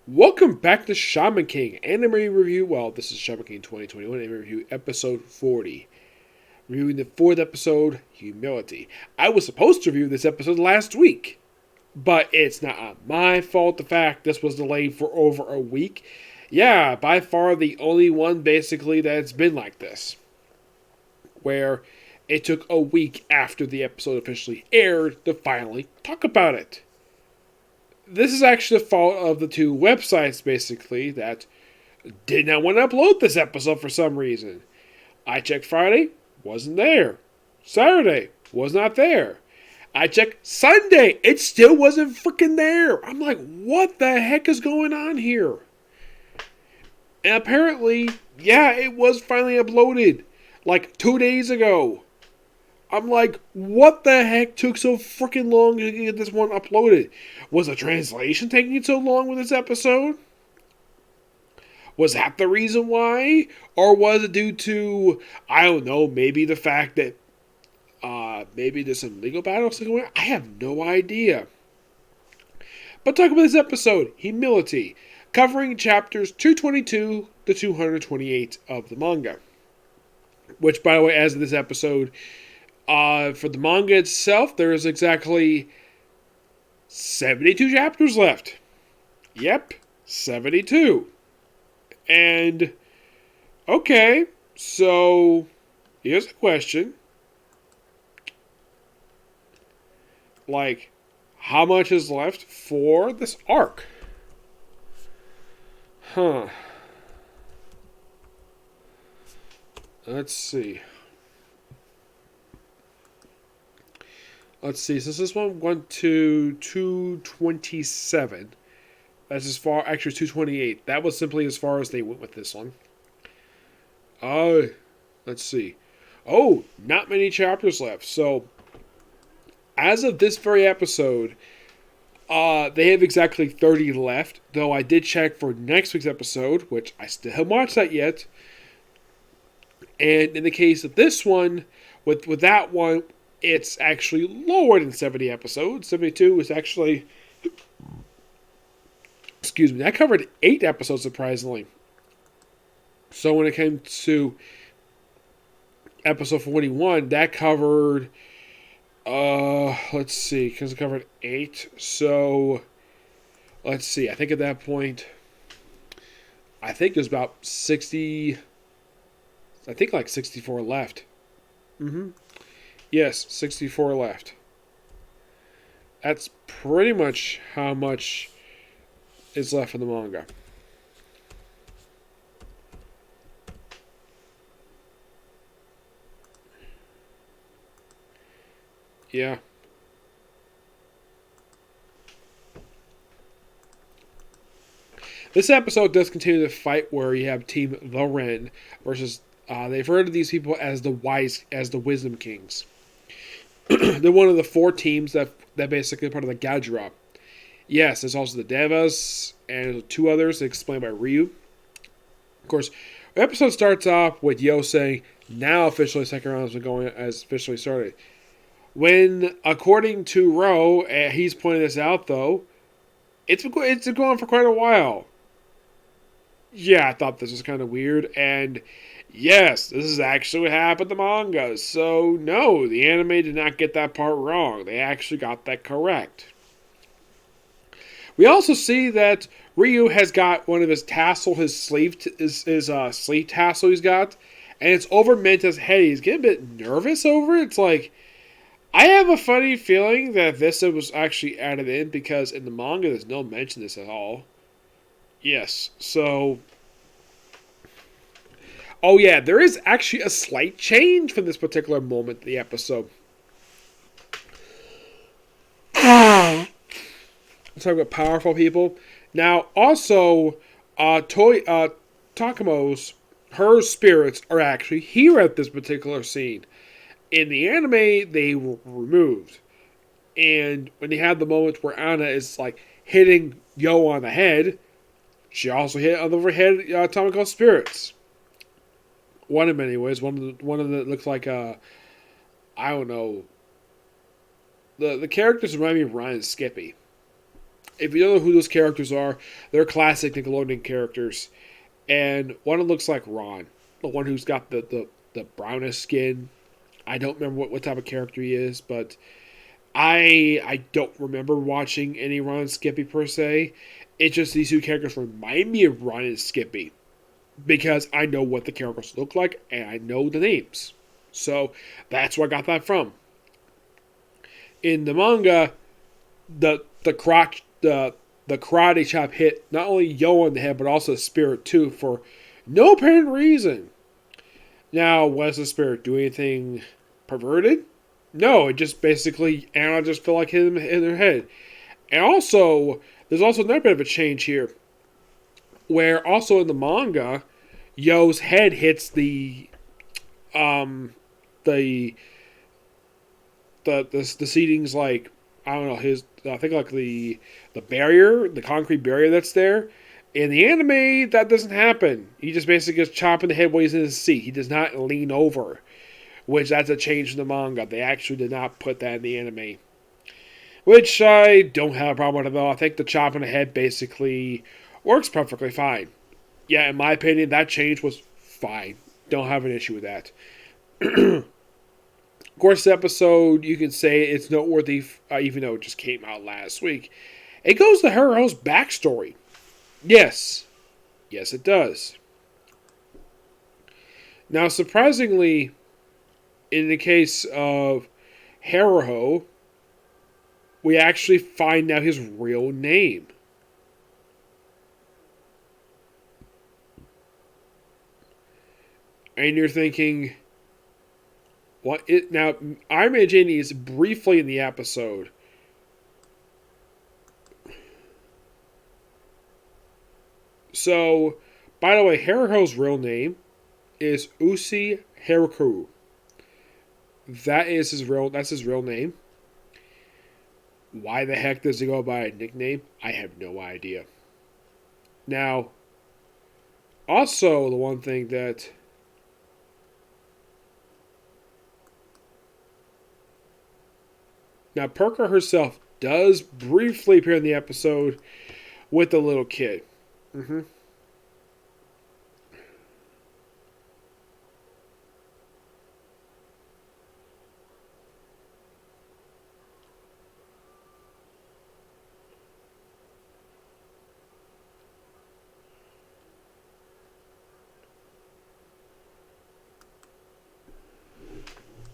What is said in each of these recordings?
Welcome back to Shaman King Anime Review. Well, this is Shaman King 2021 Anime Review, episode 40. Reviewing the fourth episode, Humility. I was supposed to review this episode last week, but it's not my fault the fact this was delayed for over a week. Yeah, by far the only one basically that's been like this, where it took a week after the episode officially aired to finally talk about it. This is actually the fault of the two websites, basically, that did not want to upload this episode for some reason. I checked Friday, wasn't there. Saturday, was not there. I checked Sunday, it still wasn't freaking there. I'm like, what the heck is going on here? And apparently, yeah, it was finally uploaded like 2 days ago. I'm like, what the heck took so freaking long to get this one uploaded? Was the translation taking so long with this episode? Was that the reason why? Or was it due to, I don't know, maybe the fact that maybe there's some legal battles going on? I have no idea. But talk about this episode, Humility, covering chapters 222 to 228 of the manga. Which, by the way, as of this episode, for the manga itself, there is exactly 72 chapters left. Yep, 72. And, okay, so here's a question. Like, how much is left for this arc? Let's see. So this one went to 227. That's as far, actually 228. That was simply as far as they went with this one. Let's see. Oh, not many chapters left. So, as of this very episode, they have exactly 30 left. Though I did check for next week's episode, which I still haven't watched that yet. And in the case of this one, with that one, it's actually lower than 70 episodes. 72 is actually... Excuse me. I covered 8 episodes, surprisingly. So when it came to episode 41, that covered... let's see. Because it covered 8. So... Let's see. I think at that point... I think there's about 60... I think like 64 left. Yes, 64 left. That's pretty much how much is left in the manga. Yeah. This episode does continue the fight where you have Team The Ren versus... they've heard of these people as the Wisdom Kings. They're one of the 4 teams that basically are part of the Gajra. Yes, there's also the Devas and 2 others explained by Ryu. Of course, the episode starts off with Yo saying, now officially second round has officially started. When, according to Ro, he's pointing this out though, it's been going on for quite a while. Yeah, I thought this was kind of weird, and yes, this is actually what happened in the manga. So, no, the anime did not get that part wrong. They actually got that correct. We also see that Ryu has got one of his tassel, his sleeve tassel he's got, and it's over Menta's head. He's getting a bit nervous over it. It's like, I have a funny feeling that this was actually added in because in the manga there's no mention of this at all. Yes, so... Oh yeah, there is actually a slight change from this particular moment in the episode. Let's talk about powerful people. Now, also, Takamo's, her spirits are actually here at this particular scene. In the anime, they were removed. And when they had the moment where Anna is like hitting Yo on the head, she also hit on the head Tamako's spirits. One in many ways. One of the looks like I don't know. The characters remind me of Ryan Skippy. If you don't know who those characters are, they're classic Nickelodeon characters. And one of them looks like Ron, the one who's got the brownest skin. I don't remember what type of character he is, but I don't remember watching any Ron and Skippy per se. It's just these two characters remind me of Ron and Skippy because I know what the characters look like and I know the names. So that's where I got that from. In the manga, the crotch the karate chop hit not only Yo on the head but also Spirit too for no apparent reason. Now, was the Spirit do anything perverted? No, it just basically Anna just felt like hit him in her head. And also, there's also another bit of a change here, where also in the manga, Yo's head hits um the the seatings, like I don't know, his I think like the barrier, the concrete barrier that's there. In the anime, that doesn't happen. He just basically gets chopped in the head while he's in his seat. He does not lean over, which that's a change in the manga. They actually did not put that in the anime, which I don't have a problem with at all. I think the chop in the head basically works perfectly fine. Yeah, in my opinion, that change was fine. Don't have an issue with that. Of course, the episode, you can say it's noteworthy, even though it just came out last week. It goes to Haruho's backstory. Yes. Yes, it does. Now, surprisingly, in the case of Haruho, we actually find out his real name. And you're thinking, what? Now, Iron Man Janie is briefly in the episode. So, by the way, Haruho's real name is Usi Haruku. That's his real name. Why the heck does he go by a nickname? I have no idea. Now, also the one thing that now Perka herself does briefly appear in the episode with the little kid. Mm-hmm.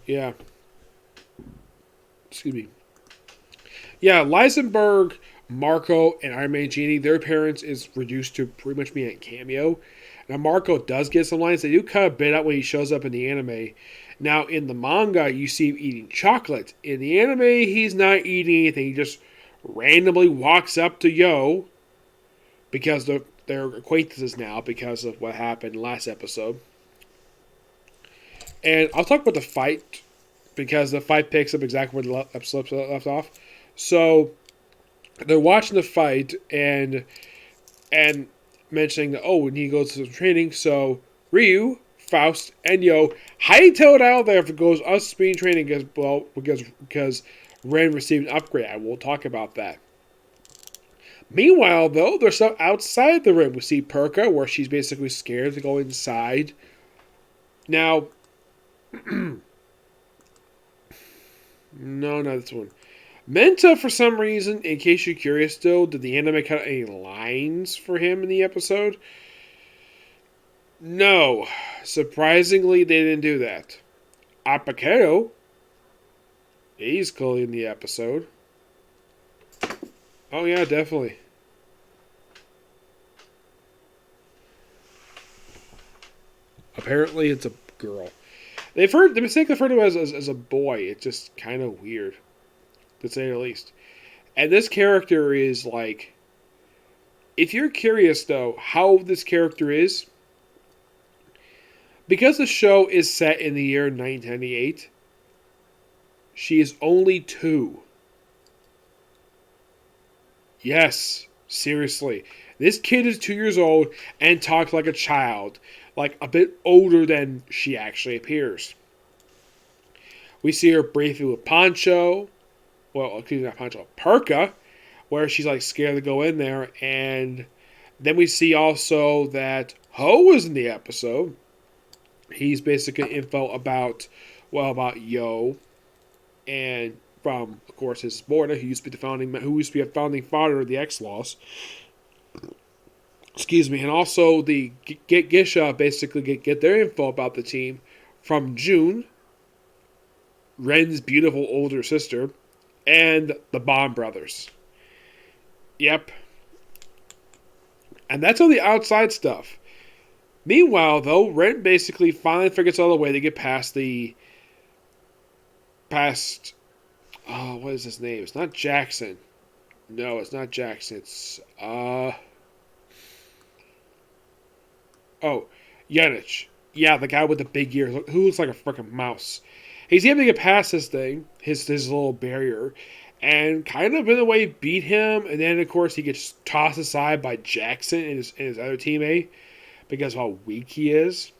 Yeah. Excuse me. Yeah, Lysenberg, Marco, and Iron Man Genie, their appearance is reduced to pretty much being a cameo. Now, Marco does get some lines. They do cut a bit out when he shows up in the anime. Now, in the manga, you see him eating chocolate. In the anime, he's not eating anything. He just randomly walks up to Yo because they're acquaintances now because of what happened last episode. And I'll talk about the fight because the fight picks up exactly where the episode left off. So they're watching the fight and mentioning, oh, when he goes to some training, so Ryu, Faust, and Yo hightail it out there if it goes us speed training because Ren received an upgrade. I will talk about that. Meanwhile, though, there's stuff outside the ring. We see Perka, where she's basically scared to go inside. Now, no, not this one. Menta, for some reason, in case you're curious still, did the anime cut any lines for him in the episode? No. Surprisingly, they didn't do that. Apakeo, he's clearly in the episode. Oh, yeah, definitely. Apparently, it's a girl. The mistake they've heard of as a boy. It's just kind of weird, to say the least. And this character is like, if you're curious though, how this character is, because the show is set in the year 1998, she is only 2. Yes, seriously. This kid is 2 years old and talks like a child, like a bit older than she actually appears. We see her briefly with Pancho. Well, excuse me, not Pancho, Perka. where she's like scared to go in there. And then we see also that Ho was in the episode. He's basically info about, well, about Yo, and from, of course, his border, who used to be a founding father of the X-Laws. Excuse me, and also the Gisha basically get their info about the team from June, Ren's beautiful older sister, and the Bond brothers. Yep. And that's all the outside stuff. Meanwhile, though, Ren basically finally figures out a way to get past what is his name? It's not Jackson. No, it's not Jackson. It's Yanich. Yeah, the guy with the big ears who looks like a freaking mouse. He's able to get past this thing, his little barrier, and kind of in a way beat him. And then, of course, he gets tossed aside by Jackson and his other teammate because of how weak he is.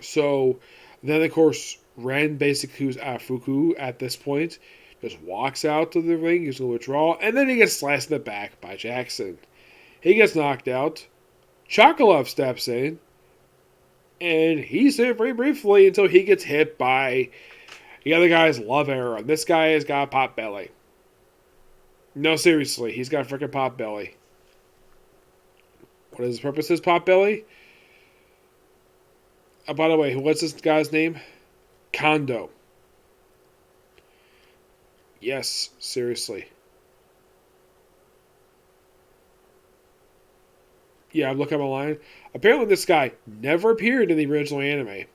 So then, of course, Ren, basically, who's Fuku at this point, just walks out to the ring, he's going to withdraw, and then he gets sliced in the back by Jackson. He gets knocked out. Chocolov steps in, and he's there very briefly until he gets hit by the other guy's love arrow. And this guy has got a pot belly. No, seriously, he's got a freaking pot belly. What is the purpose of his pot belly? By the way, what's this guy's name? Kondo. Yes, seriously. Yeah, I'm looking online. Apparently this guy never appeared in the original anime.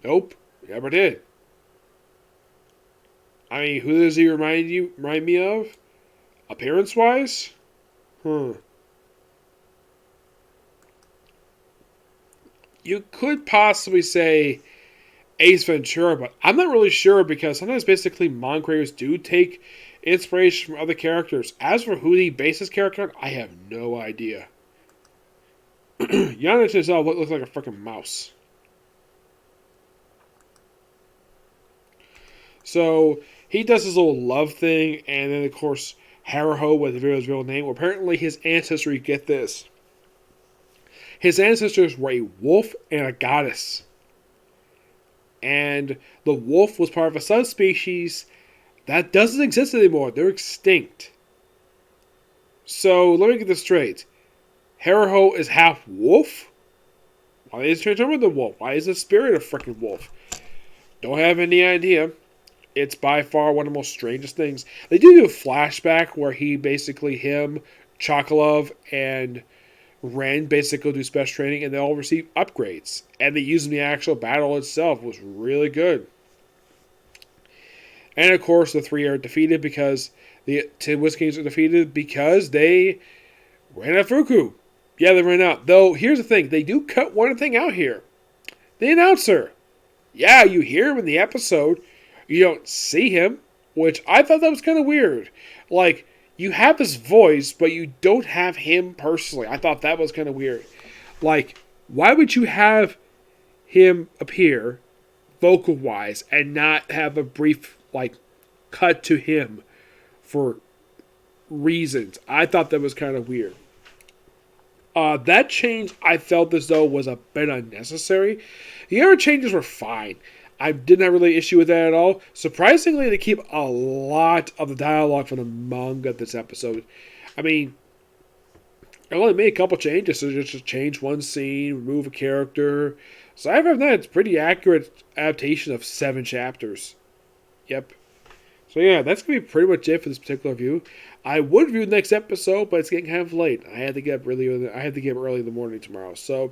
Nope, never did. I mean, who does he remind me of? Appearance-wise? You could possibly say Ace Ventura, but I'm not really sure because sometimes basically manga creators do take inspiration from other characters. As for who he based his character on, I have no idea. Yanich himself looks like a freaking mouse. So he does his little love thing, and then of course Haraho with Vero's real name. Well, apparently his ancestry, get this, his ancestors were a wolf and a goddess. And the wolf was part of a subspecies that doesn't exist anymore. They're extinct. So let me get this straight. Haraho is half wolf? Why is he transformed into wolf? Why is the spirit a freaking wolf? Don't have any idea. It's by far one of the most strangest things. They do a flashback where him, Chocolov, and Ren basically do special training and they all receive upgrades. And they use in the actual battle itself was really good. And of course the three are defeated because the Tin Whisk Kings are defeated because they ran out of Fuku. Yeah, they ran out. Though, here's the thing. They do cut one thing out here. The announcer. Yeah, you hear him in the episode. You don't see him, which I thought that was kind of weird. Like, you have his voice, but you don't have him personally. I thought that was kind of weird. Like, why would you have him appear vocal-wise and not have a brief, cut to him for reasons? I thought that was kind of weird. That change, I felt as though was a bit unnecessary. The other changes were fine. I did not really issue with that at all. Surprisingly, they keep a lot of the dialogue from the manga this episode. I mean, I only made a couple changes, so just change one scene, remove a character. So I've had it's pretty accurate adaptation of 7 chapters. Yep. So yeah, that's going to be pretty much it for this particular review. I would review the next episode, but it's getting kind of late. I had to get up early in the morning tomorrow. So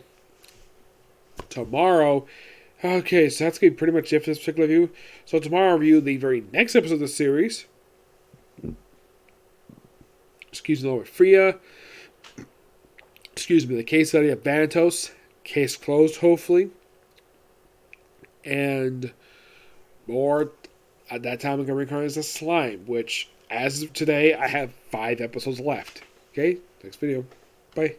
tomorrow, okay, so that's going to be pretty much it for this particular review. So tomorrow I'll review the very next episode of the series. Excuse me, Freya. Excuse me, the case study of Vanatos. Case closed, hopefully. And more. At that time, I'm going to reincarnate as a slime, which, as of today, I have 5 episodes left. Okay? Next video. Bye.